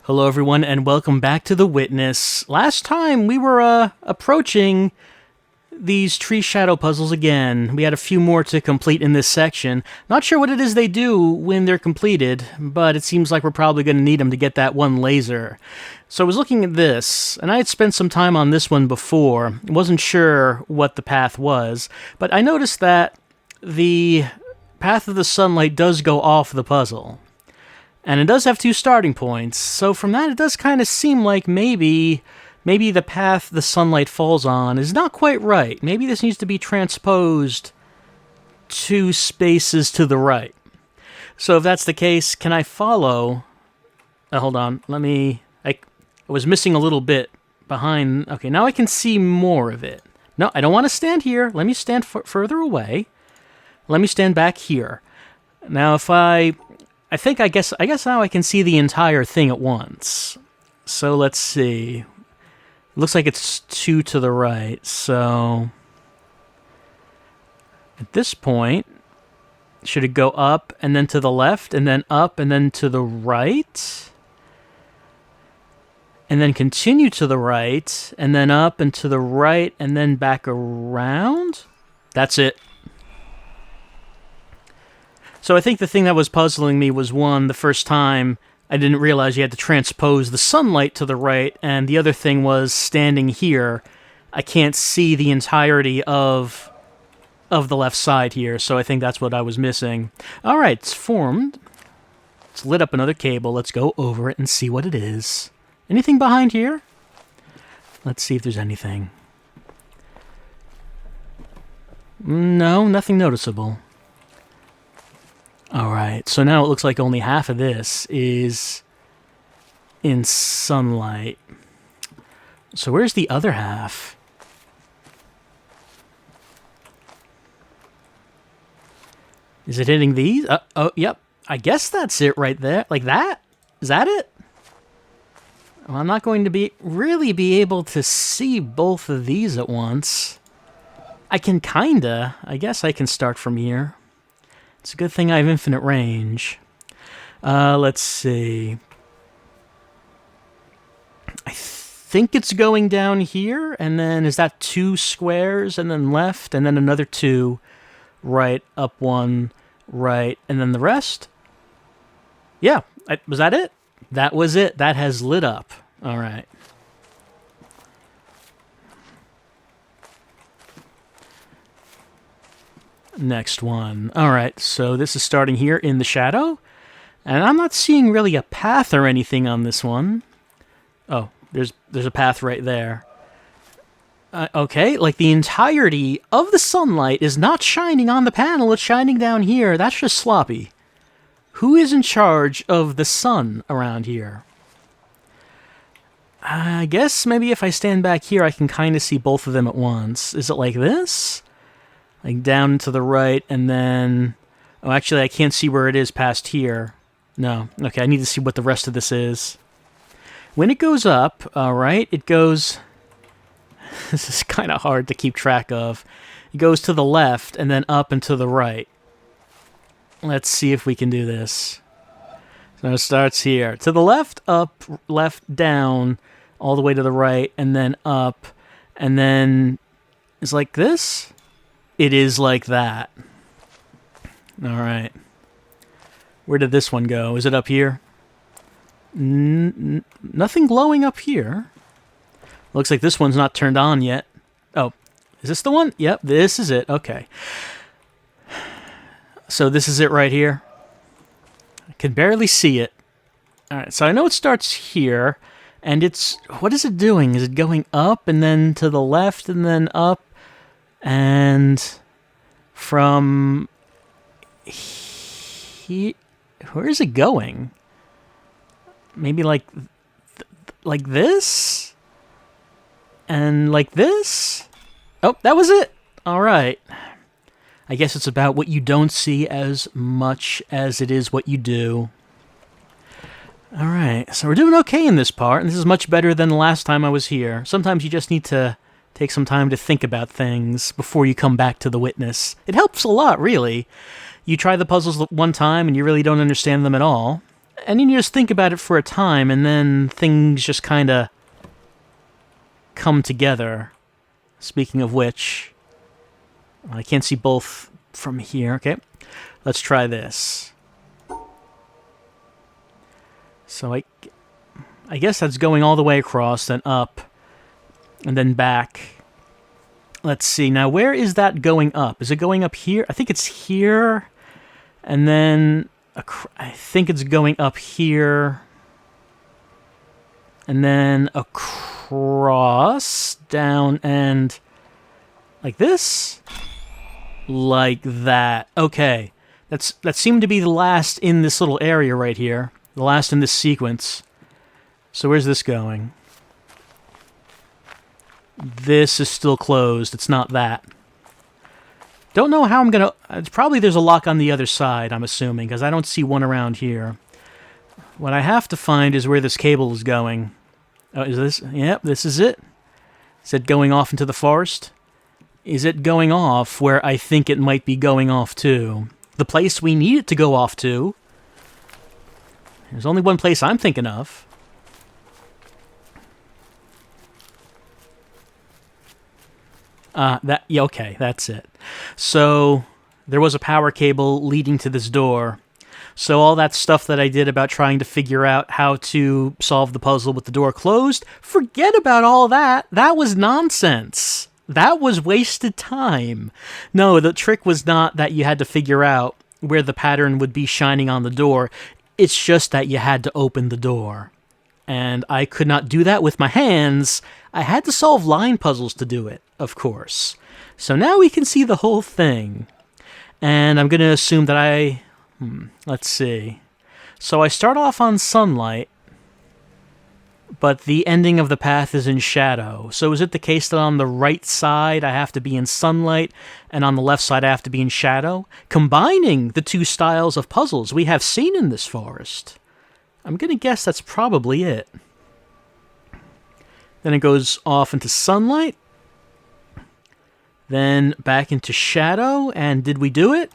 Hello, everyone, and welcome back to The Witness. Last time, we were approaching these tree shadow puzzles again. We had a few more to complete in this section. Not sure what it is they do when they're completed, but it seems like we're probably going to need them to get that one laser. So I was looking at this, and I had spent some time on this one before. I wasn't sure what the path was, but I noticed that the path of the sunlight does go off the puzzle. And it does have two starting points, so from that it does kind of seem like maybe the path the sunlight falls on is not quite right. Maybe this needs to be transposed 2 spaces to the right. So if that's the case, can I follow... hold on, I was missing a little bit behind... Okay, now I can see more of it. No, I don't want to stand here. Let me stand further away. Let me stand back here. Now if I guess now I can see the entire thing at once. So let's see. Looks like it's 2 to the right. So at this point, should it go up and then to the left and then up and then to the right? And then continue to the right and then up and to the right and then back around? That's it. So I think the thing that was puzzling me was, one, the first time I didn't realize you had to transpose the sunlight to the right, and the other thing was standing here, I can't see the entirety of the left side here, so I think that's what I was missing. All right, it's formed. It's lit up another cable. Let's go over it and see what it is. Anything behind here? Let's see if there's anything. No, nothing noticeable. Alright, so now it looks like only half of this is in sunlight. So where's the other half? Is it hitting these? Oh, yep. I guess that's it right there. Like that? Is that it? Well, I'm not going to really be able to see both of these at once. I can I guess I can start from here. It's a good thing I have infinite range. Let's see. I think it's going down here, and then is that 2 squares, and then left, and then another 2, right, up 1, right, and then the rest? Yeah, was that it? That was it. That has lit up. All right. Next one. All right, so this is starting here in the shadow, and I'm not seeing really a path or anything on this one. Oh, there's a path right there. Okay, like the entirety of the sunlight is not shining on the panel, it's shining down here. That's just sloppy. Who is in charge of the sun around here? I guess maybe if I stand back here, I can kind of see both of them at once. Is it like this? Like down to the right, and then... Oh, actually, I can't see where it is past here. No. Okay, I need to see what the rest of this is. When it goes up, alright, it goes... This is kind of hard to keep track of. It goes to the left, and then up and to the right. Let's see if we can do this. So it starts here. To the left, up, left, down, all the way to the right, and then up, and then... It's like this? It is like that. Alright. Where did this one go? Is it up here? Nothing glowing up here. Looks like this one's not turned on yet. Oh, is this the one? Yep, this is it. Okay. So this is it right here. I can barely see it. Alright, so I know it starts here, and it's... What is it doing? Is it going up, and then to the left, and then up? And from here, where is it going? Maybe like this? And like this? Oh, that was it! Alright. I guess it's about what you don't see as much as it is what you do. Alright, so we're doing okay in this part, and this is much better than the last time I was here. Sometimes you just need to take some time to think about things before you come back to The Witness. It helps a lot, really. You try the puzzles one time and you really don't understand them at all. And you just think about it for a time, and then things just kind of come together. Speaking of which, I can't see both from here. Okay, let's try this. So I guess that's going all the way across, then up, and then back. Let's see. Now, where is that going up? Is it going up here? I think it's here. And then I think it's going up here. And then across, down, and like this? Like that. Okay. That seemed to be the last in this little area right here. The last in this sequence. So where's this going? This is still closed. It's not that. Don't know how I'm gonna... Probably there's a lock on the other side, I'm assuming, because I don't see one around here. What I have to find is where this cable is going. Oh, is this... Yep, this is it. Is it going off into the forest? Is it going off where I think it might be going off to? The place we need it to go off to. There's only one place I'm thinking of. Yeah, okay, that's it. So, there was a power cable leading to this door. So all that stuff that I did about trying to figure out how to solve the puzzle with the door closed, forget about all that. That was nonsense. That was wasted time. No, the trick was not that you had to figure out where the pattern would be shining on the door. It's just that you had to open the door. And I could not do that with my hands. I had to solve line puzzles to do it, of course. So now we can see the whole thing. And I'm going to assume that let's see. So I start off on sunlight, but the ending of the path is in shadow. So is it the case that on the right side I have to be in sunlight, and on the left side I have to be in shadow? Combining the two styles of puzzles we have seen in this forest. I'm going to guess that's probably it. Then it goes off into sunlight. Then back into shadow, and did we do it?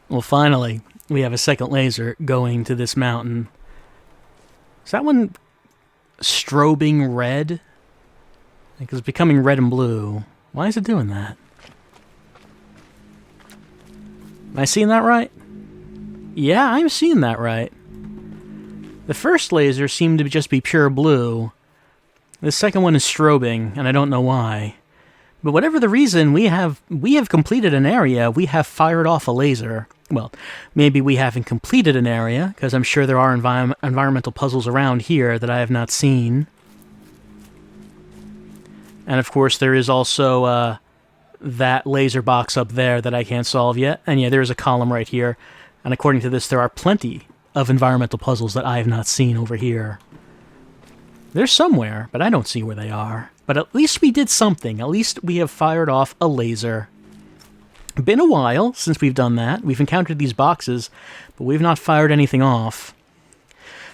Well, finally, we have a second laser going to this mountain. Is that one strobing red? Like it's becoming red and blue. Why is it doing that? Am I seeing that right? Yeah, I'm seeing that right. The first laser seemed to just be pure blue. The second one is strobing, and I don't know why. But whatever the reason, we have completed an area. We have fired off a laser. Well, maybe we haven't completed an area, because I'm sure there are environmental puzzles around here that I have not seen. And of course, there is also that laser box up there that I can't solve yet. And yeah, there is a column right here. And according to this, there are plenty of environmental puzzles that I have not seen over here. They're somewhere, but I don't see where they are. But at least we did something. At least we have fired off a laser. Been a while since we've done that. We've encountered these boxes, but we've not fired anything off.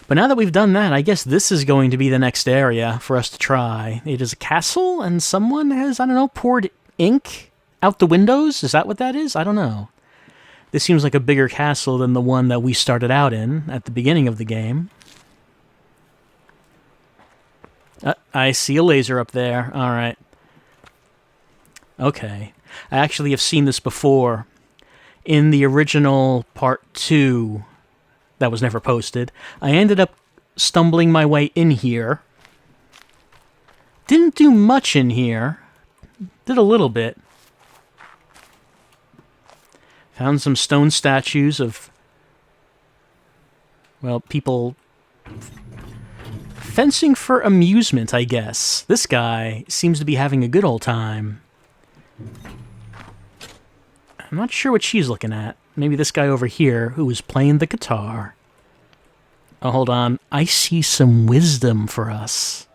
But now that we've done that, I guess this is going to be the next area for us to try. It is a castle, and someone has, I don't know, poured ink out the windows? Is that what that is? I don't know. This seems like a bigger castle than the one that we started out in at the beginning of the game. I see a laser up there. Alright. Okay. I actually have seen this before. In the original Part 2 that was never posted. I ended up stumbling my way in here. Didn't do much in here. Did a little bit. Found some stone statues of, well, people fencing for amusement, I guess. This guy seems to be having a good old time. I'm not sure what she's looking at. Maybe this guy over here who is playing the guitar. Oh, hold on. I see some wisdom for us.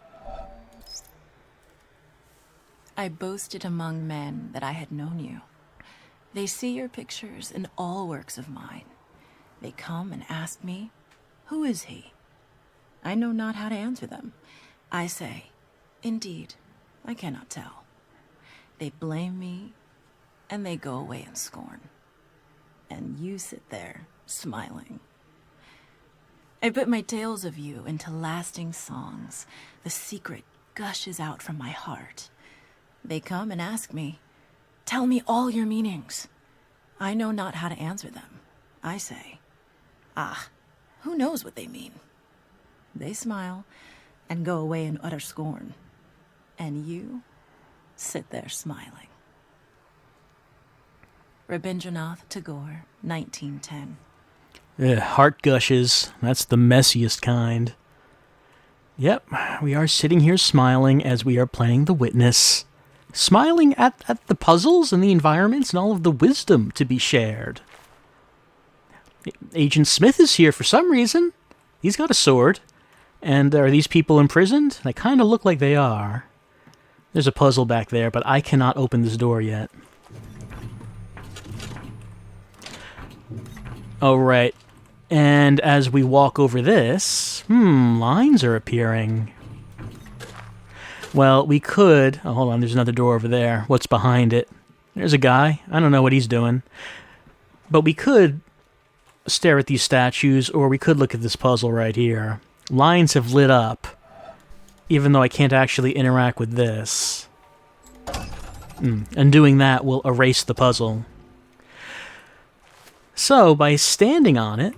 I boasted among men that I had known you. They see your pictures in all works of mine. They come and ask me, who is he? I know not how to answer them. I say, indeed, I cannot tell. They blame me, and they go away in scorn. And you sit there, smiling. I put my tales of you into lasting songs. The secret gushes out from my heart. They come and ask me, tell me all your meanings. I know not how to answer them. I say, who knows what they mean? They smile and go away in utter scorn. And you sit there smiling. Rabindranath Tagore, 1910. Heart gushes. That's the messiest kind. Yep, we are sitting here smiling as we are playing The Witness. Smiling at the puzzles and the environments and all of the wisdom to be shared. Agent Smith is here for some reason. He's got a sword. And are these people imprisoned? They kind of look like they are. There's a puzzle back there, but I cannot open this door yet. Oh, right. And as we walk over this, lines are appearing. Well, we could... Oh, hold on, there's another door over there. What's behind it? There's a guy. I don't know what he's doing. But we could stare at these statues, or we could look at this puzzle right here. Lines have lit up, even though I can't actually interact with this. And doing that will erase the puzzle. So, by standing on it...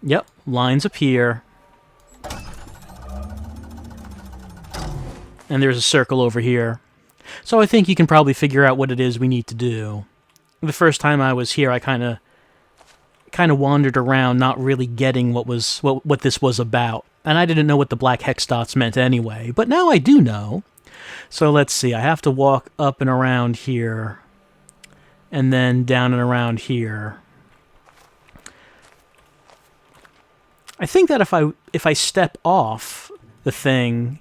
Yep, lines appear. And there's a circle over here. So I think you can probably figure out what it is we need to do. The first time I was here, I kind of wandered around, not really getting what this was about. And I didn't know what the black hex dots meant anyway, but now I do know. So let's see, I have to walk up and around here, and then down and around here. I think that if I step off the thing,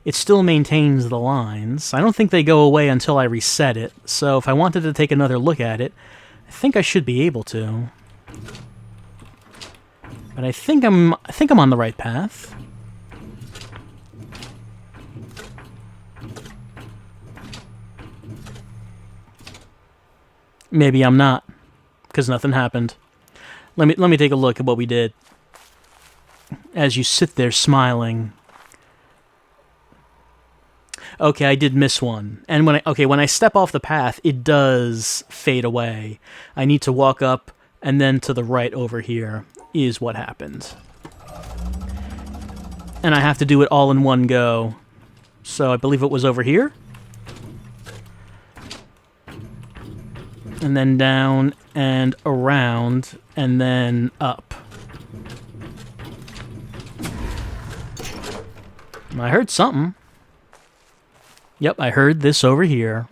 it still maintains the lines. I don't think they go away until I reset it, so if I wanted to take another look at it, I think I should be able to. But I think I'm on the right path. Maybe I'm not, because nothing happened. Let me take a look at what we did. As you sit there smiling. Okay, I did miss one. And when I step off the path, it does fade away. I need to walk up and then to the right over here is what happened. And I have to do it all in one go. So I believe it was over here. And then down and around and then up. I heard something. Yep, I heard this over here.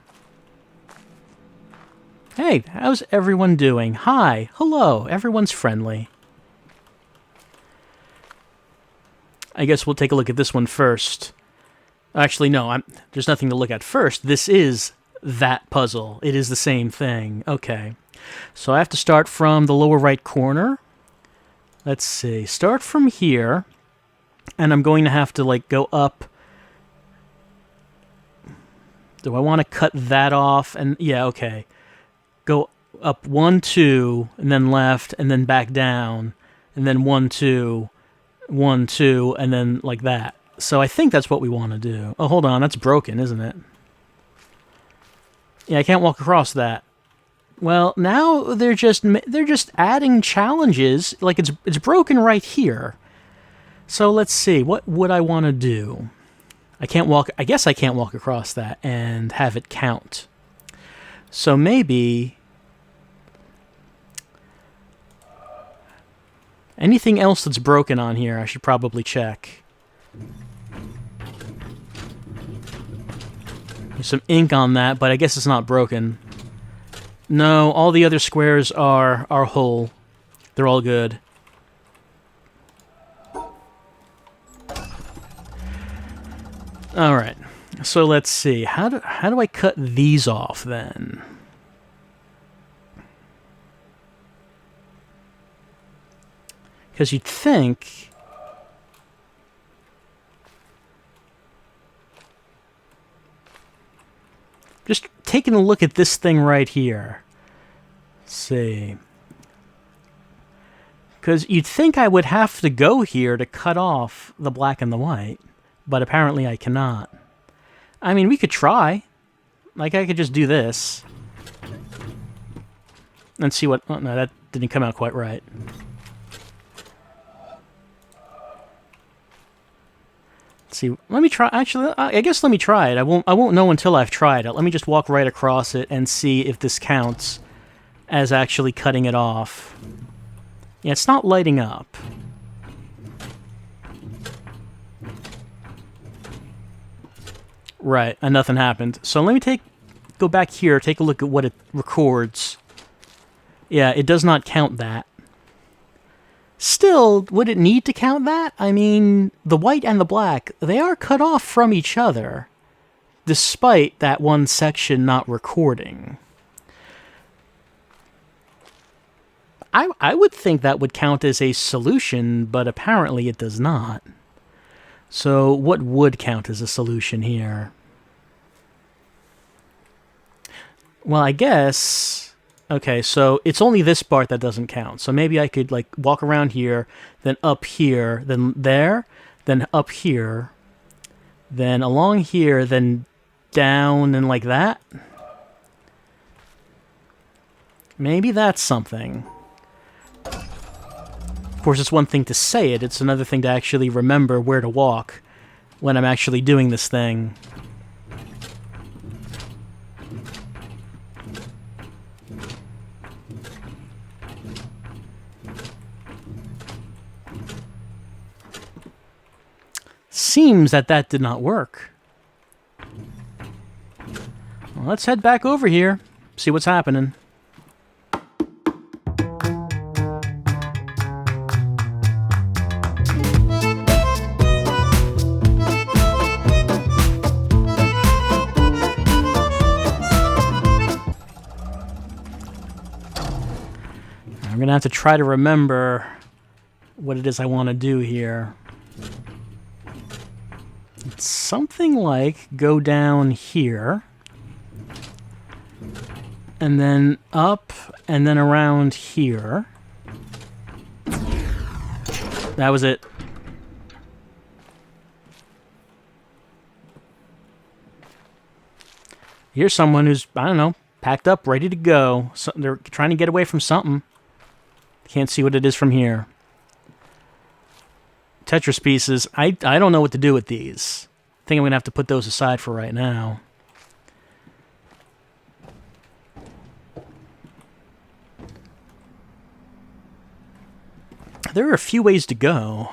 Hey, how's everyone doing? Hi, hello, everyone's friendly. I guess we'll take a look at this one first. Actually, no, there's nothing to look at first. This is that puzzle. It is the same thing. Okay. So I have to start from the lower right corner. Let's see. Start from here. And I'm going to have to, go up. Do I want to cut that off? And yeah, okay. Go up 1, 2, and then left, and then back down, and then 1, 2, 1, 2, and then like that. So I think that's what we want to do. Oh, hold on. That's broken, isn't it? Yeah, I can't walk across that. Well, now they're just adding challenges. Like it's broken right here. So let's see. What would I want to do? I can't walk. I guess I can't walk across that and have it count. So maybe anything else that's broken on here, I should probably check. There's some ink on that, but I guess it's not broken. No, all the other squares are whole. They're all good. All right. So let's see. How do I cut these off then? Because you'd think just taking a look at this thing right here. Let's see. Because you'd think I would have to go here to cut off the black and the white, but apparently I cannot. I mean, we could try. Like, I could just do this. And see what... Oh, no, that didn't come out quite right. Let's see. Let me try... Actually, I guess let me try it. I won't know until I've tried it. Let me just walk right across it and see if this counts as actually cutting it off. Yeah, it's not lighting up. Right, and nothing happened. So let me go back here, take a look at what it records. Yeah, it does not count that. Still, would it need to count that? I mean, the white and the black, they are cut off from each other, despite that one section not recording. I would think that would count as a solution, but apparently it does not. So what would count as a solution here? Well, I guess... Okay, so it's only this part that doesn't count. So maybe I could, like, walk around here, then up here, then there, then up here, then along here, then down and like that. Maybe that's something. Of course, it's one thing to say it, it's another thing to actually remember where to walk when I'm actually doing this thing. Seems that did not work. Well, let's head back over here, see what's happening. I'm gonna have to try to remember what it is I want to do here. It's something like go down here, and then up, and then around here. That was it. Here's someone who's, I don't know, packed up, ready to go. So they're trying to get away from something. Can't see what it is from here. Tetris pieces. I don't know what to do with these. I think I'm going to have to put those aside for right now. There are a few ways to go.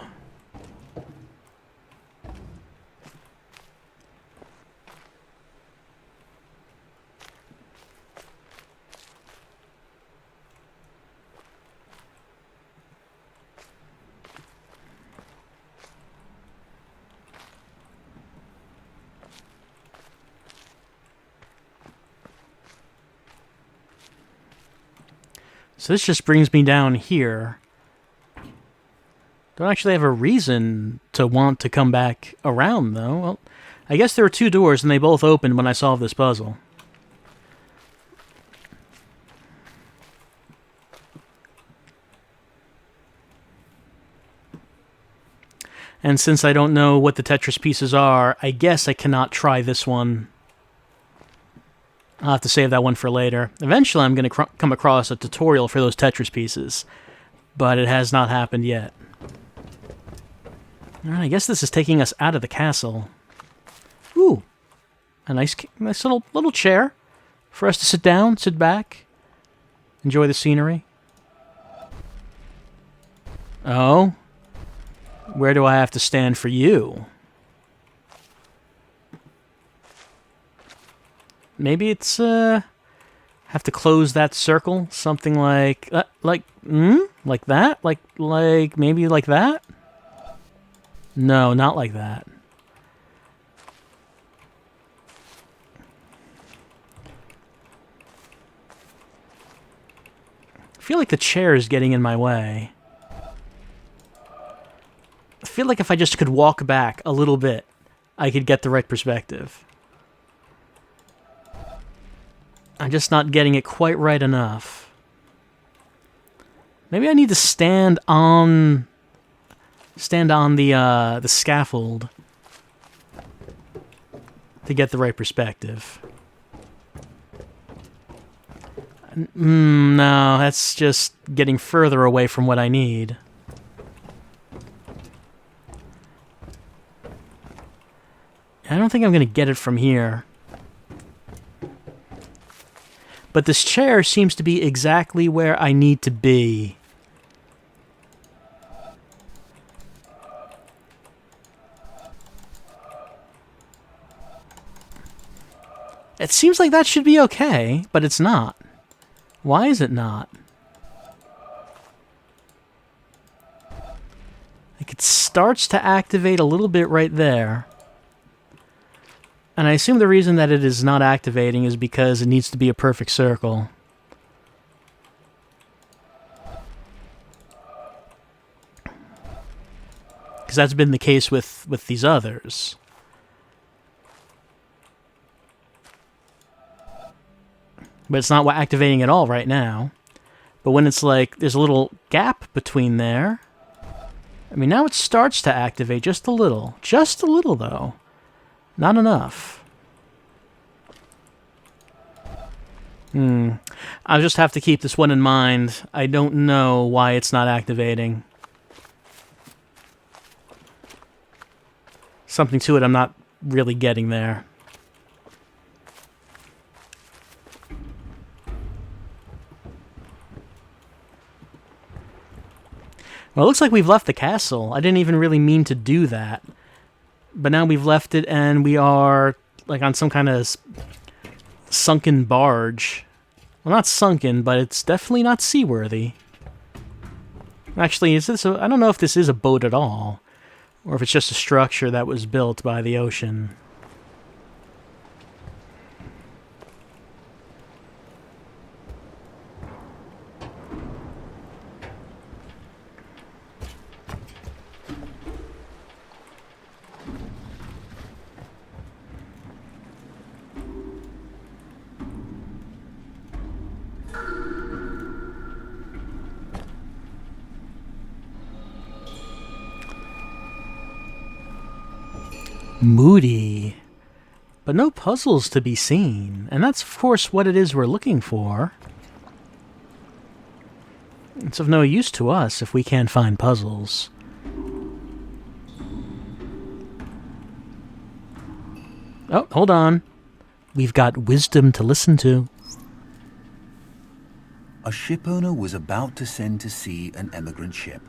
So this just brings me down here. Don't actually have a reason to want to come back around, though. Well, I guess there were two doors, and they both opened when I solved this puzzle. And since I don't know what the Tetris pieces are, I guess I cannot try this one. I'll have to save that one for later. Eventually I'm going to come across a tutorial for those Tetris pieces, but it has not happened yet. Alright, I guess this is taking us out of the castle. Ooh, a nice little chair for us to sit down, sit back, enjoy the scenery. Oh, where do I have to stand for you? Maybe it's, have to close that circle, something like that? Like maybe like that? No, not like that. I feel like the chair is getting in my way. I feel like if I just could walk back a little bit, I could get the right perspective. I'm just not getting it quite right enough. Maybe I need to stand on the scaffold to get the right perspective. No, that's just getting further away from what I need. I don't think I'm going to get it from here. But this chair seems to be exactly where I need to be. It seems like that should be okay, but it's not. Why is it not? Like it starts to activate a little bit right there. And I assume the reason that it is not activating is because it needs to be a perfect circle. Because that's been the case with these others. But it's not activating at all right now. But when it's like, there's a little gap between there. I mean, now it starts to activate just a little. Just a little, though. Not enough. I'll just have to keep this one in mind. I don't know why it's not activating. Something to it I'm not really getting there. Well, it looks like we've left the castle. I didn't even really mean to do that. But now we've left it and we are like on some kind of sunken barge. Well, not sunken, but it's definitely not seaworthy. Actually, I don't know if this is a boat at all, or if it's just a structure that was built by the ocean. Moody. But no puzzles to be seen. And that's, of course, what it is we're looking for. It's of no use to us if we can't find puzzles. Oh, hold on. We've got wisdom to listen to. A shipowner was about to send to sea an emigrant ship.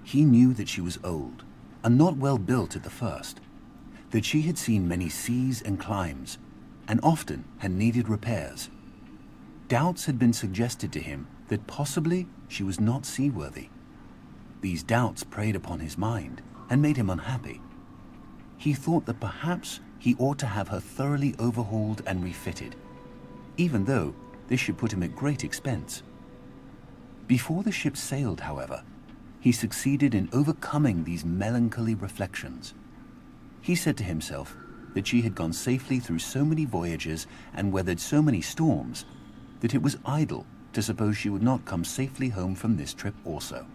He knew that she was old, and not well built at the first, that she had seen many seas and climes, and often had needed repairs. Doubts had been suggested to him that possibly she was not seaworthy. These doubts preyed upon his mind and made him unhappy. He thought that perhaps he ought to have her thoroughly overhauled and refitted, even though this should put him at great expense. Before the ship sailed, however, he succeeded in overcoming these melancholy reflections. He said to himself that she had gone safely through so many voyages and weathered so many storms that it was idle to suppose she would not come safely home from this trip also.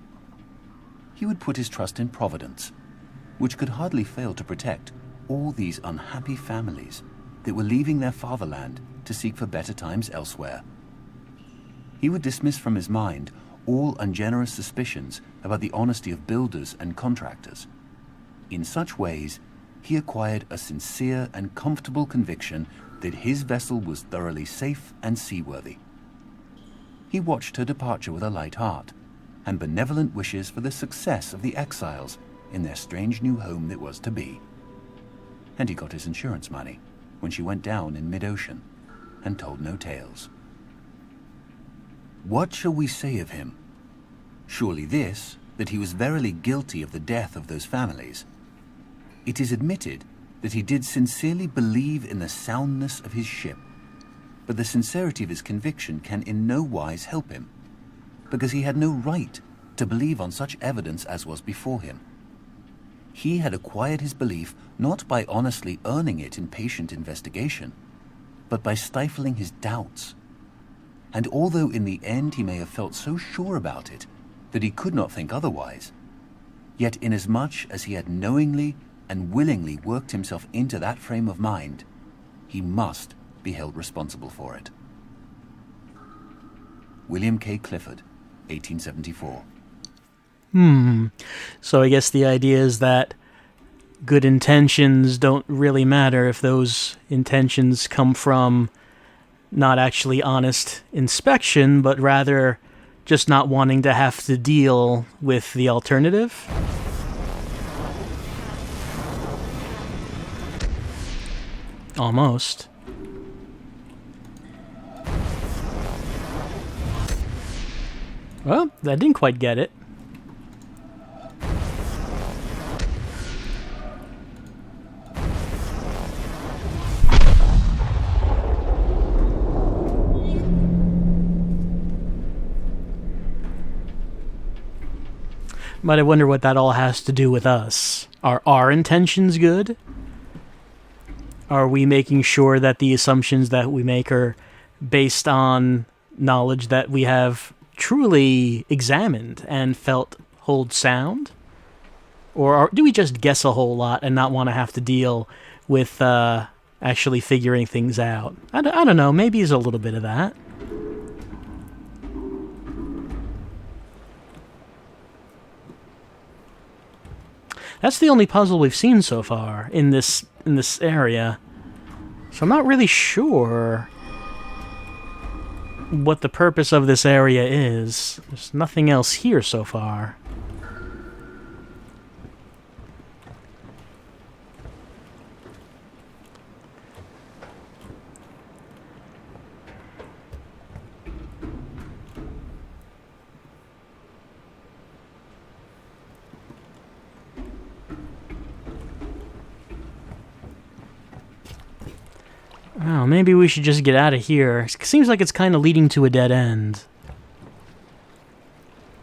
He would put his trust in Providence, which could hardly fail to protect all these unhappy families that were leaving their fatherland to seek for better times elsewhere. He would dismiss from his mind all ungenerous suspicions about the honesty of builders and contractors. In such ways, he acquired a sincere and comfortable conviction that his vessel was thoroughly safe and seaworthy. He watched her departure with a light heart, and benevolent wishes for the success of the exiles in their strange new home that was to be. And he got his insurance money when she went down in mid-ocean, and told no tales. What shall we say of him? Surely this, that he was verily guilty of the death of those families. It is admitted that he did sincerely believe in the soundness of his ship, but the sincerity of his conviction can in no wise help him, because he had no right to believe on such evidence as was before him. He had acquired his belief not by honestly earning it in patient investigation, but by stifling his doubts. And although in the end he may have felt so sure about it that he could not think otherwise, yet inasmuch as he had knowingly and willingly worked himself into that frame of mind, he must be held responsible for it. William K. Clifford, 1874. So I guess the idea is that good intentions don't really matter if those intentions come from not actually honest inspection, but rather just not wanting to have to deal with the alternative. Almost. Well, that didn't quite get it. But I wonder what that all has to do with us. Are our intentions good? Are we making sure that the assumptions that we make are based on knowledge that we have truly examined and felt hold sound? Or do we just guess a whole lot and not want to have to deal with actually figuring things out? I don't know. Maybe it's a little bit of that. That's the only puzzle we've seen so far in this area. So I'm not really sure what the purpose of this area is. There's nothing else here so far. Oh, maybe we should just get out of here. It seems like it's kind of leading to a dead end.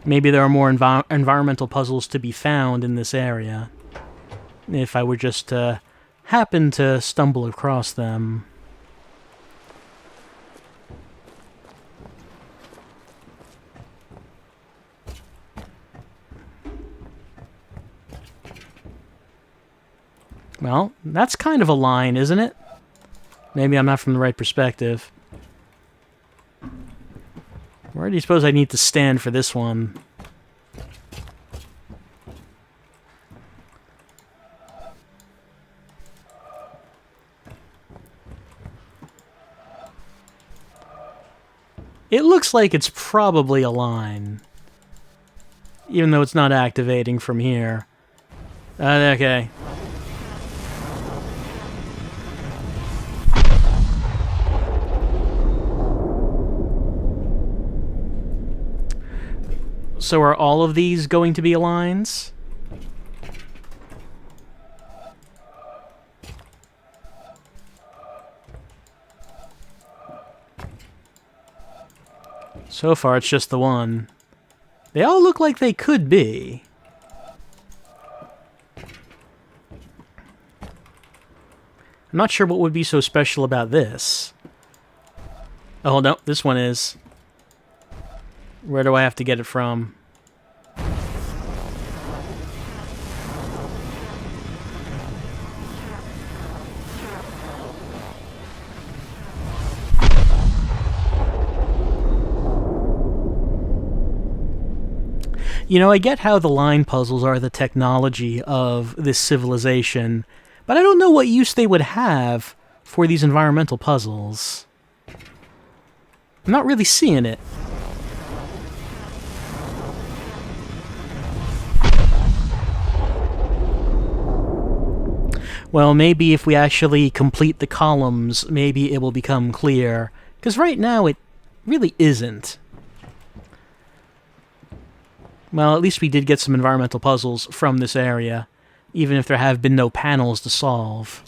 Maybe there are more environmental puzzles to be found in this area. If I were just to happen to stumble across them. Well, that's kind of a line, isn't it? Maybe I'm not from the right perspective. Where do you suppose I need to stand for this one? It looks like it's probably a line. Even though it's not activating from here. Okay. So are all of these going to be lines? So far, it's just the one. They all look like they could be. I'm not sure what would be so special about this. Oh, no, this one is. Where do I have to get it from? You know, I get how the line puzzles are the technology of this civilization, but I don't know what use they would have for these environmental puzzles. I'm not really seeing it. Well, maybe if we actually complete the columns, maybe it will become clear. Because right now, it really isn't. Well, at least we did get some environmental puzzles from this area, even if there have been no panels to solve.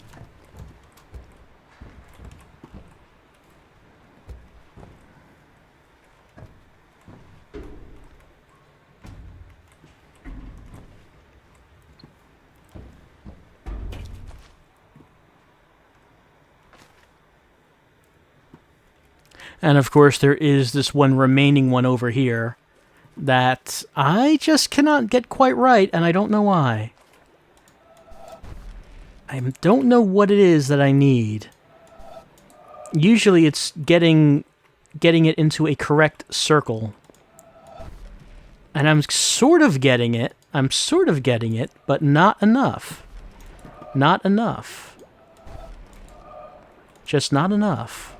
And of course, there is this one remaining one over here that I just cannot get quite right, and I don't know why. I don't know what it is that I need. Usually it's getting it into a correct circle. And I'm sort of getting it. But not enough. Not enough. Just not enough.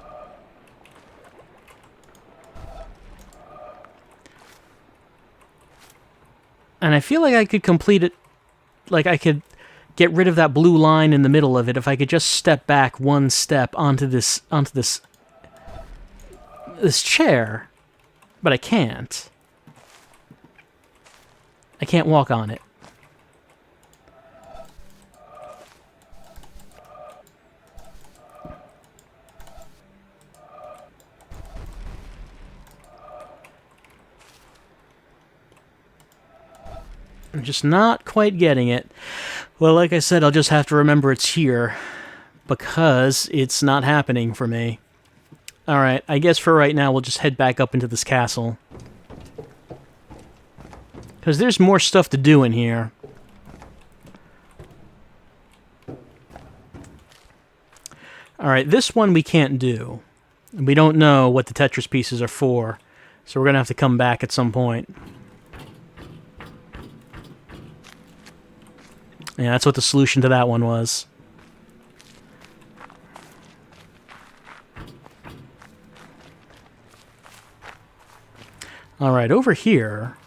And I feel like I could complete it, like I could get rid of that blue line in the middle of it if I could just step back one step onto this chair. But I can't. I can't walk on it. I'm just not quite getting it. Well, like I said, I'll just have to remember it's here, because it's not happening for me. Alright, I guess for right now we'll just head back up into this castle. Because there's more stuff to do in here. Alright, this one we can't do. We don't know what the Tetris pieces are for, so we're going to have to come back at some point. Yeah, that's what the solution to that one was. Alright, over here...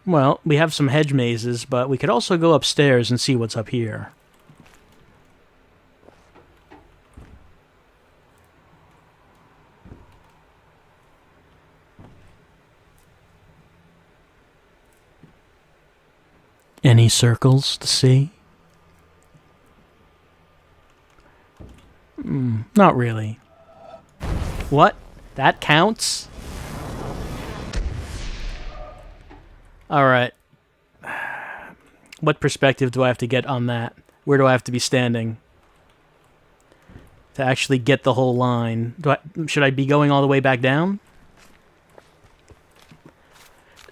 Well, we have some hedge mazes, but we could also go upstairs and see what's up here. Any circles to see? Not really. What? That counts? Alright. What perspective do I have to get on that? Where do I have to be standing? To actually get the whole line. Should I be going all the way back down?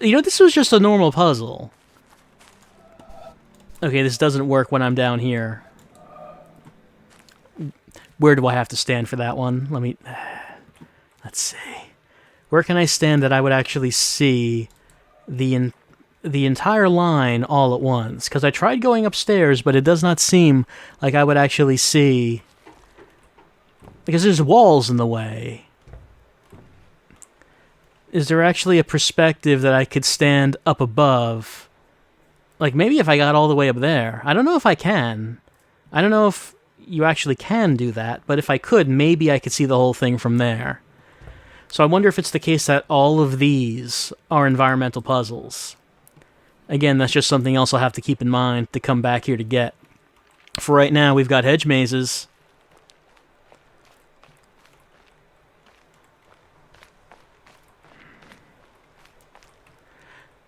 You know, this was just a normal puzzle. Okay, this doesn't work when I'm down here. Where do I have to stand for that one? Let's see. Where can I stand that I would actually see the entire line all at once? Because I tried going upstairs, but it does not seem like I would actually see... Because there's walls in the way. Is there actually a perspective that I could stand up above? Like, maybe if I got all the way up there. I don't know if I can. I don't know if you actually can do that, but if I could, maybe I could see the whole thing from there. So I wonder if it's the case that all of these are environmental puzzles. Again, that's just something else I'll have to keep in mind to come back here to get. For right now, we've got hedge mazes.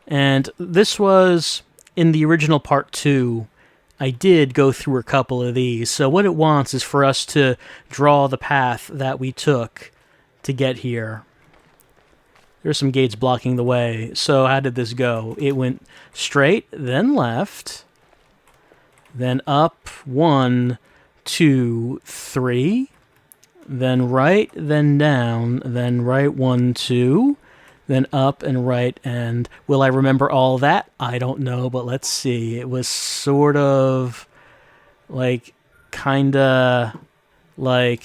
And this was... In the original part 2, I did go through a couple of these. So what it wants is for us to draw the path that we took to get here. There's some gates blocking the way. So how did this go? It went straight, then left, then up, 1, 2, 3, then right, then down, then right, 1, 2, then up and right, and will I remember all that? I don't know, but let's see. It was sort of like, kinda like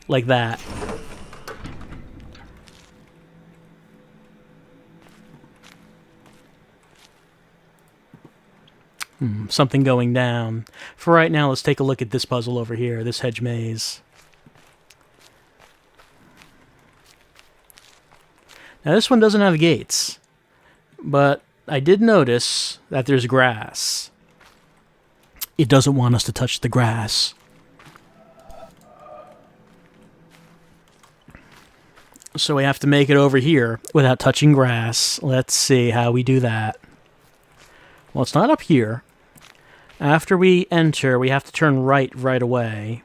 that. Something going down. For right now, let's take a look at this puzzle over here, this hedge maze. Now, this one doesn't have gates, but I did notice that there's grass. It doesn't want us to touch the grass. So we have to make it over here without touching grass. Let's see how we do that. Well, it's not up here. After we enter, we have to turn right away.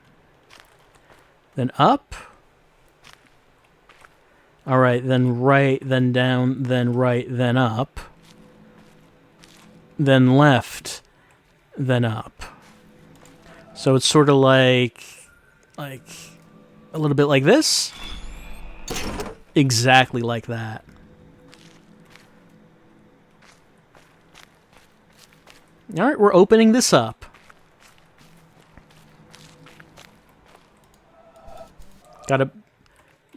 Then up. Alright, then right, then down, then right, then up. Then left, then up. So it's sort of like a little bit like this. Exactly like that. Alright, we're opening this up. Got a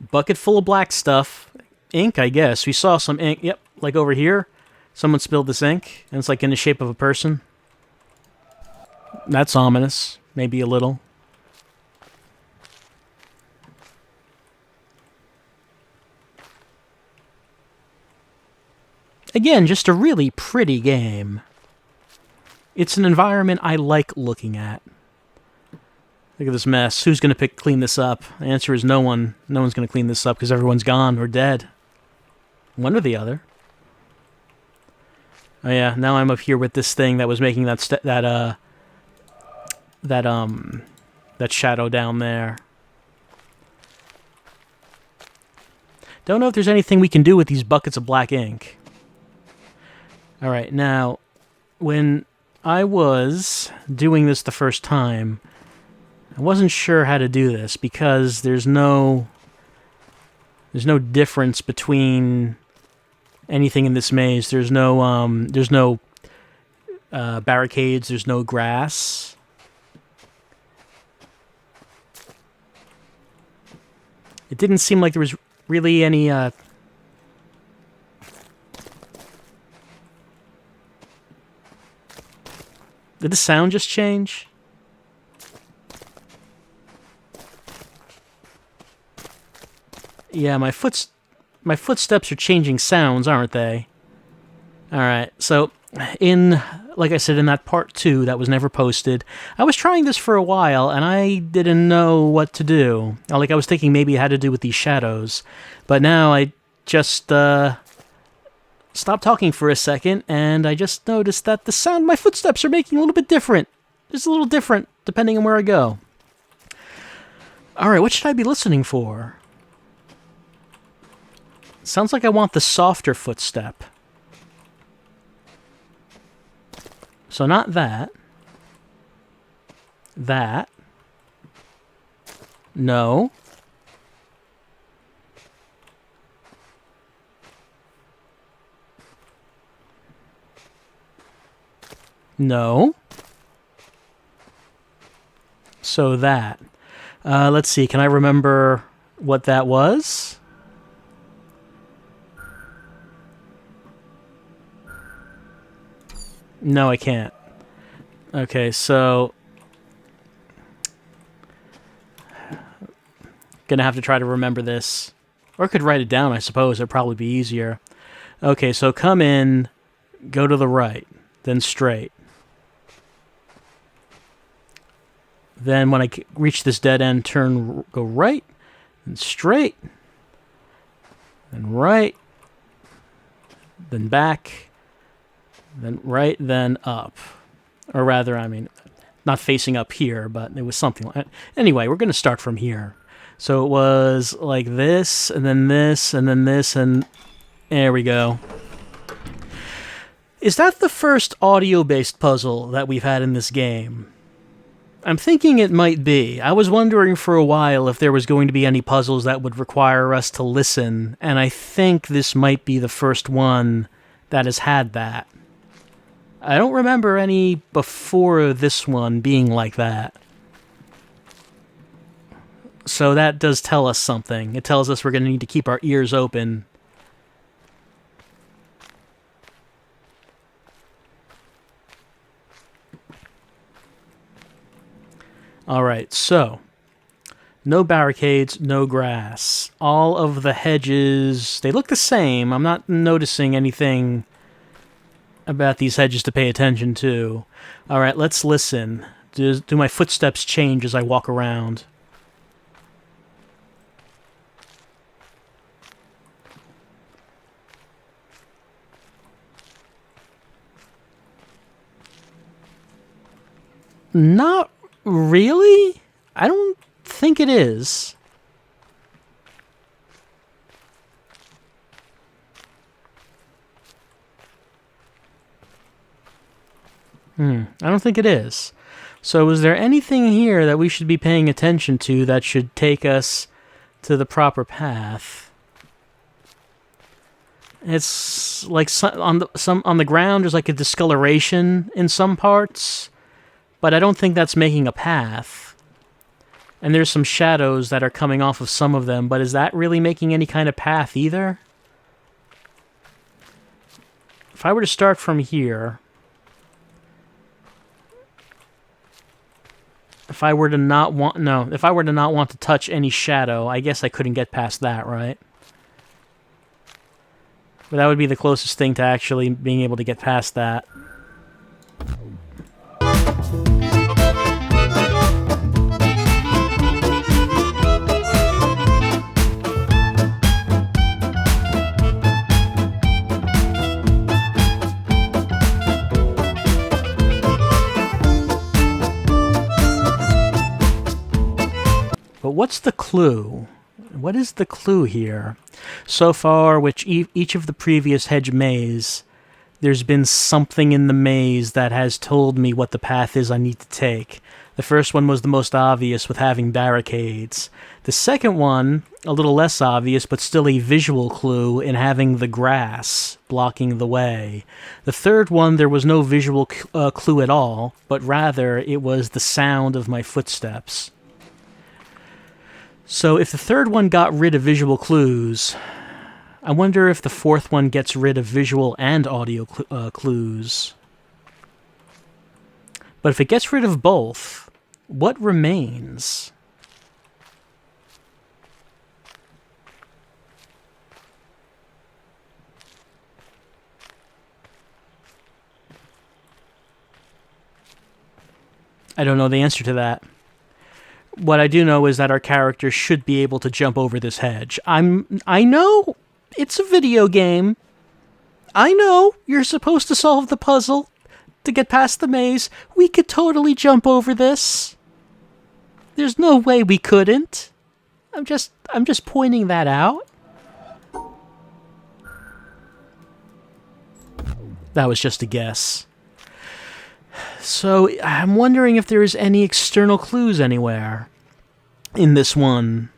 bucket full of black stuff. Ink, I guess. We saw some ink. Yep, like over here. Someone spilled this ink, and it's like in the shape of a person. That's ominous. Maybe a little. Again, just a really pretty game. It's an environment I like looking at. Look at this mess. Who's going to clean this up? The answer is no one. No one's going to clean this up because everyone's gone or dead. One or the other. Oh yeah, now I'm up here with this thing that was making that shadow down there. Don't know if there's anything we can do with these buckets of black ink. Alright, now, when I was doing this the first time, I wasn't sure how to do this because there's no difference between anything in this maze. There's no barricades, there's no grass. It didn't seem like there was really any Did the sound just change? Yeah, my footsteps are changing sounds, aren't they? Alright, so like I said, in that part 2 that was never posted, I was trying this for a while, and I didn't know what to do. Like, I was thinking maybe it had to do with these shadows, but now I just, stopped talking for a second, and I just noticed that the sound my footsteps are making a little bit different. Just a little different, depending on where I go. Alright, what should I be listening for? Sounds like I want the softer footstep. So not that. That. No. No. So that. Let's see, can I remember what that was? No, I can't. Okay, so gonna have to try to remember this. Or I could write it down, I suppose. It'd probably be easier. Okay, so come in, go to the right, then straight. Then when I reach this dead end, go right, then straight, then right, then back, then right, then up. Or rather, I mean, not facing up here, but it was something like that. Anyway, we're going to start from here. So it was like this, and then this, and then this, and there we go. Is that the first audio-based puzzle that we've had in this game? I'm thinking it might be. I was wondering for a while if there was going to be any puzzles that would require us to listen, and I think this might be the first one that has had that. I don't remember any before this one being like that. So that does tell us something. It tells us we're going to need to keep our ears open. Alright, so no barricades, no grass. All of the hedges, they look the same. I'm not noticing anything about these hedges to pay attention to. Alright, let's listen. Do my footsteps change as I walk around? Not really? I don't think it is. I don't think it is. So is there anything here that we should be paying attention to that should take us to the proper path? It's like on the ground there's like a discoloration in some parts, but I don't think that's making a path. And there's some shadows that are coming off of some of them, but is that really making any kind of path either? If I were to start from here, if I were to not want to touch any shadow, I guess I couldn't get past that, right? But that would be the closest thing to actually being able to get past that. But what's the clue? What is the clue here? So far, each of the previous Hedgemaze, there's been something in the maze that has told me what the path is I need to take. The first one was the most obvious with having barricades. The second one, a little less obvious, but still a visual clue in having the grass blocking the way. The third one, there was no visual clue at all, but rather it was the sound of my footsteps. So if the third one got rid of visual clues, I wonder if the fourth one gets rid of visual and audio clues. But if it gets rid of both, what remains? I don't know the answer to that. What I do know is that our character should be able to jump over this hedge. I know it's a video game. I know you're supposed to solve the puzzle to get past the maze. We could totally jump over this. There's no way we couldn't. I'm just pointing that out. That was just a guess. So I'm wondering if there is any external clues anywhere in this one.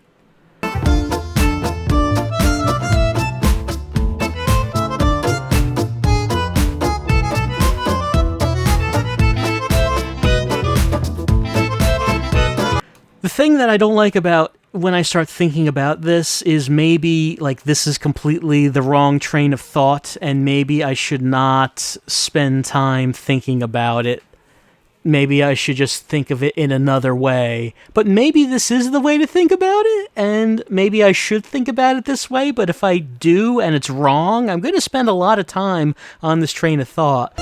The thing that I don't like about when I start thinking about this is maybe like this is completely the wrong train of thought and maybe I should not spend time thinking about it. Maybe I should just think of it in another way. But maybe this is the way to think about it, and maybe I should think about it this way, but if I do and it's wrong, I'm going to spend a lot of time on this train of thought.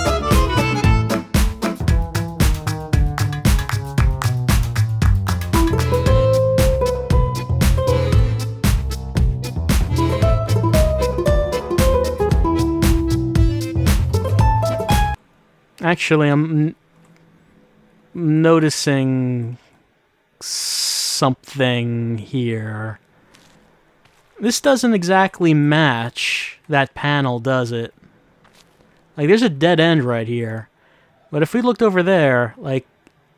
Actually, I'm noticing something here. This doesn't exactly match that panel, does it? Like, there's a dead end right here. But if we looked over there, like,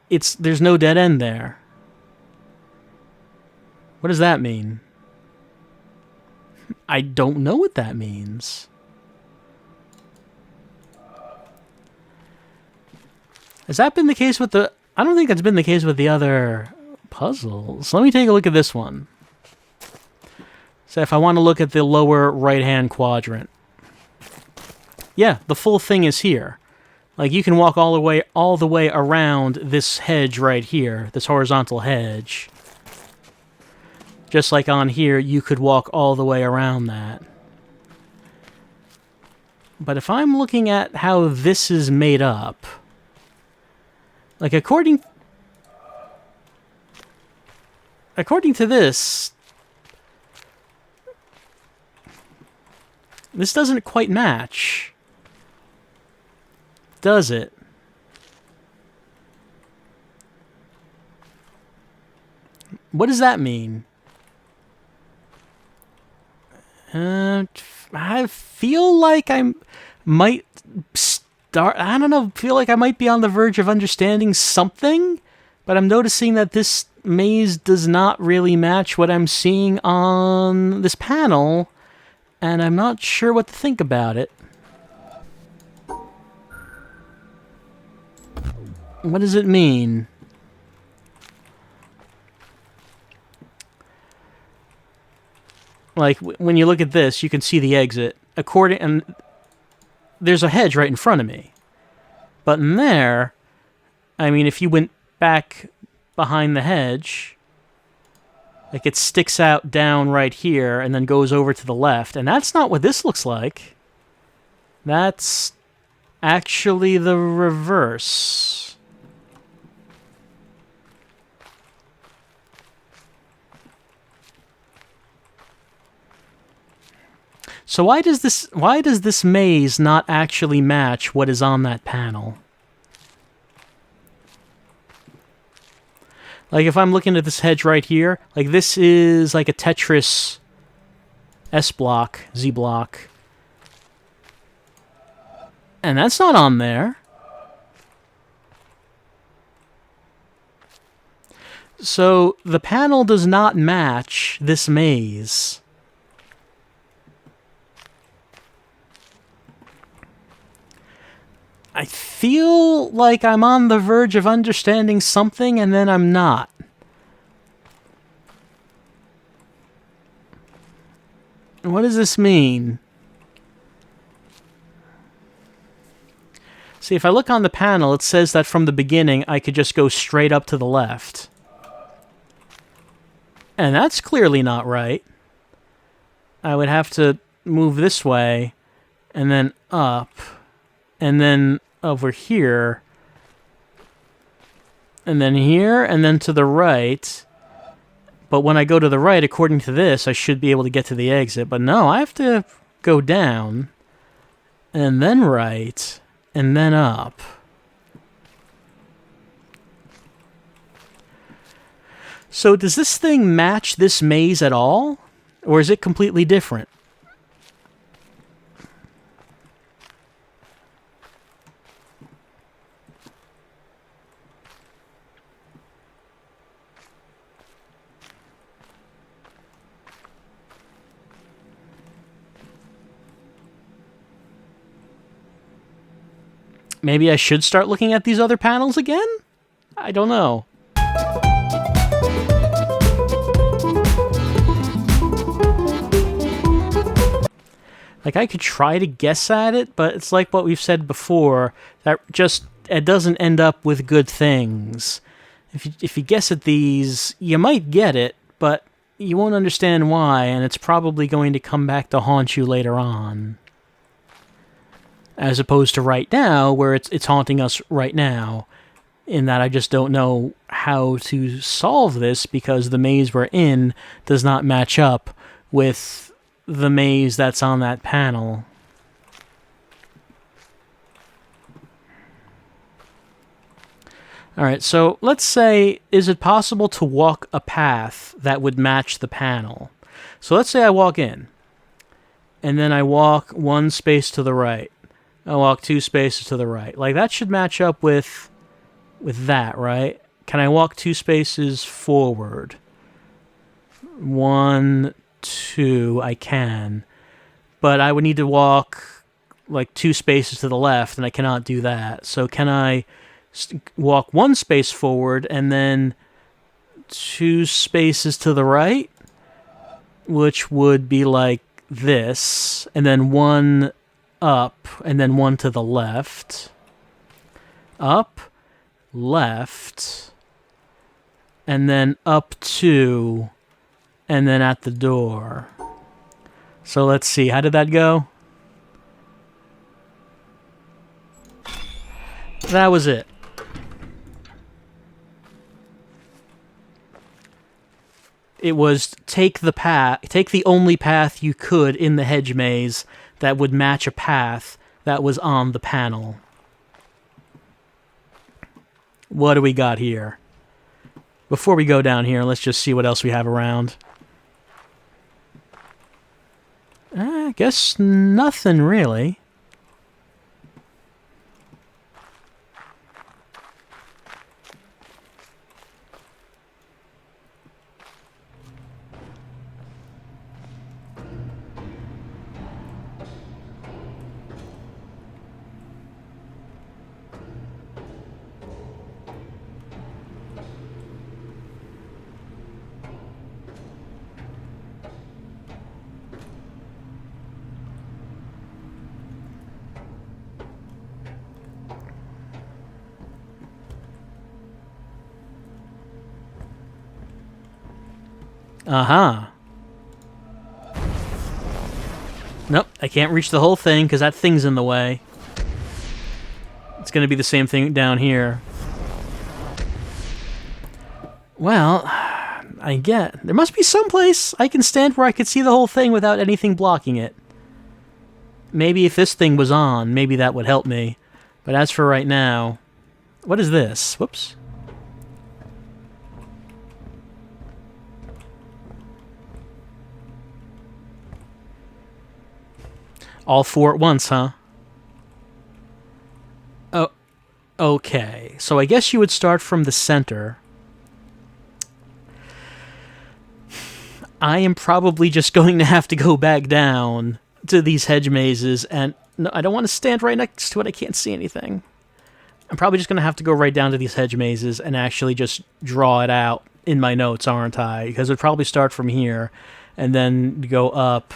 there's no dead end there. What does that mean? I don't know what that means. Has that been the case with the... I don't think that's been the case with the other puzzles. Let me take a look at this one. So if I want to look at the lower right-hand quadrant. Yeah, the full thing is here. Like, you can walk all the way around this hedge right here, this horizontal hedge. Just like on here, you could walk all the way around that. But if I'm looking at how this is made up... Like, according to this doesn't quite match. Does it? What does that mean? I feel like I might I don't know, feel like I might be on the verge of understanding something, but I'm noticing that this maze does not really match what I'm seeing on this panel, and I'm not sure what to think about it. What does it mean? Like, when you look at this, you can see the exit. And there's a hedge right in front of me. But in there, I mean, if you went back behind the hedge, like, it sticks out down right here and then goes over to the left. And that's not what this looks like. That's actually the reverse. So why does this maze not actually match what is on that panel? Like, if I'm looking at this hedge right here, like, this is like a Tetris S block, Z block. And that's not on there. So the panel does not match this maze. I feel like I'm on the verge of understanding something, and then I'm not. What does this mean? See, if I look on the panel, it says that from the beginning, I could just go straight up to the left. And that's clearly not right. I would have to move this way, and then up, and then over here, and then here, and then to the right. But when I go to the right, according to this, I should be able to get to the exit. But no, I have to go down, and then right, and then up. So does this thing match this maze at all? Or is it completely different? Maybe I should start looking at these other panels again? I don't know. Like, I could try to guess at it, but it's like what we've said before, that just, it doesn't end up with good things. If you guess at these, you might get it, but you won't understand why, and it's probably going to come back to haunt you later on. As opposed to right now, where it's haunting us right now, in that I just don't know how to solve this because the maze we're in does not match up with the maze that's on that panel. Alright, so let's say, is it possible to walk a path that would match the panel? So let's say I walk in, and then I walk one space to the right. I walk 2 spaces to the right. Like, that should match up with with that, right? Can I walk 2 spaces forward? 1, 2, I can. But I would need to walk like 2 spaces to the left, and I cannot do that. So can I walk 1 space forward and then 2 spaces to the right? Which would be like this, and then 1 up, and then 1 to the left. Up, left, and then up 2, and then at the door. So let's see, how did that go? That was it. It was take the only path you could in the hedge maze that would match a path that was on the panel. What do we got here? Before we go down here, let's just see what else we have around. I guess nothing really. Uh-huh. Nope, I can't reach the whole thing because that thing's in the way. It's going to be the same thing down here. Well, there must be some place I can stand where I could see the whole thing without anything blocking it. Maybe if this thing was on, maybe that would help me. But as for right now... What is this? Whoops. All 4 at once, huh? Oh, okay. So I guess you would start from the center. I am probably just going to have to go back down to these hedge mazes, and no, I don't want to stand right next to it. I can't see anything. I'm probably just going to have to go right down to these hedge mazes and actually just draw it out in my notes, aren't I? Because it would probably start from here and then go up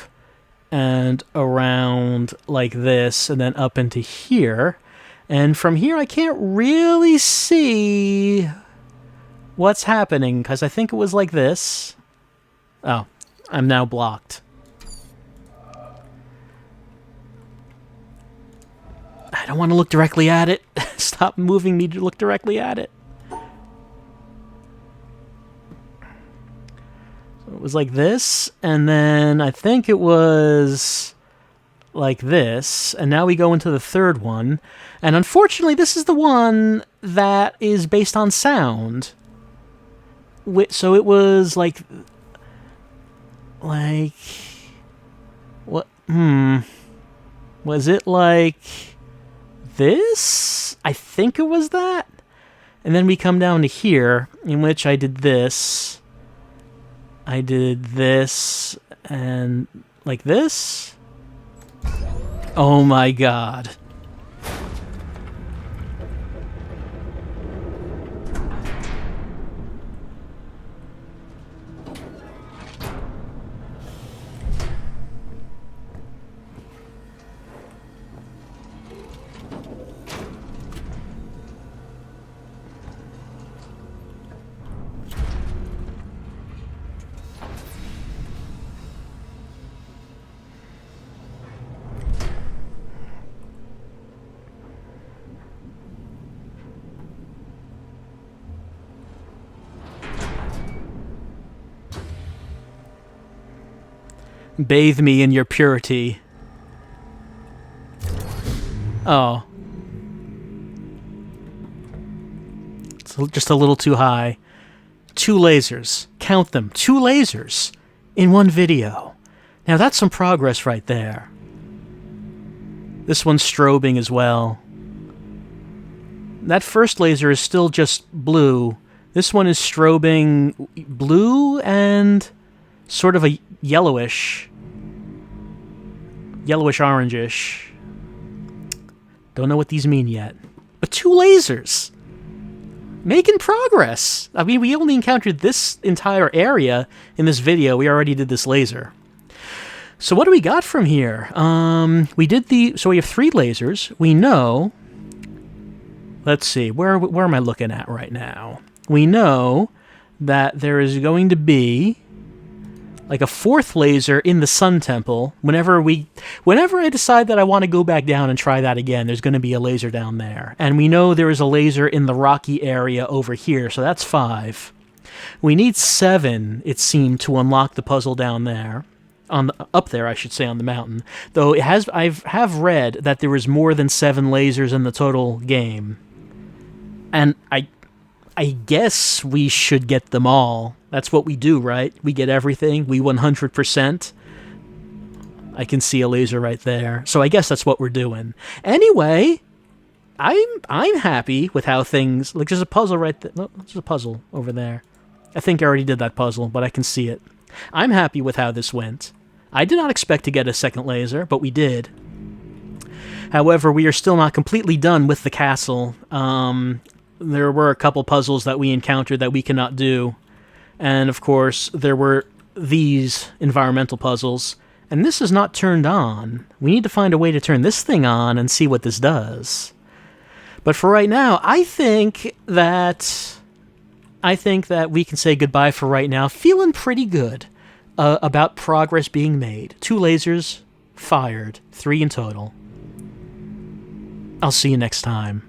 and around like this, and then up into here. And from here, I can't really see what's happening, because I think it was like this. Oh, I'm now blocked. I don't want to look directly at it. Stop moving me to look directly at it. It was like this, and then I think it was like this, and now we go into the third one, and unfortunately this is the one that is based on sound. So it was like what? Was it like this? I think it was that. And then we come down to here, in which I did this. I did this, and like this. Oh my god. Bathe me in your purity. Oh. It's just a little too high. 2 lasers. Count them. 2 lasers in one video. Now that's some progress right there. This one's strobing as well. That first laser is still just blue. This one is strobing blue and sort of a yellowish orangish. Don't know what these mean yet. But 2 lasers. Making progress. I mean, we only encountered this entire area in this video. We already did this laser. So what do we got from here? So we have 3 lasers. We know... Let's see, where am I looking at right now? We know that there is going to be like a 4th laser in the Sun Temple. Whenever I decide that I want to go back down and try that again, there's going to be a laser down there. And we know there is a laser in the rocky area over here, so that's 5. We need 7, it seemed, to unlock the puzzle down there. Up there, I should say, on the mountain. Though I have read that there is more than 7 lasers in the total game. And I guess we should get them all. That's what we do, right? We get everything. We 100%. I can see a laser right there. So I guess that's what we're doing. Anyway, I'm happy with how things... Like, there's a puzzle right there. No, there's a puzzle over there. I think I already did that puzzle, but I can see it. I'm happy with how this went. I did not expect to get a second laser, but we did. However, we are still not completely done with the castle. There were a couple puzzles that we encountered that we cannot do. And, of course, there were these environmental puzzles. And this is not turned on. We need to find a way to turn this thing on and see what this does. But for right now, I think that we can say goodbye for right now. Feeling pretty good about progress being made. 2 lasers fired. 3 in total. I'll see you next time.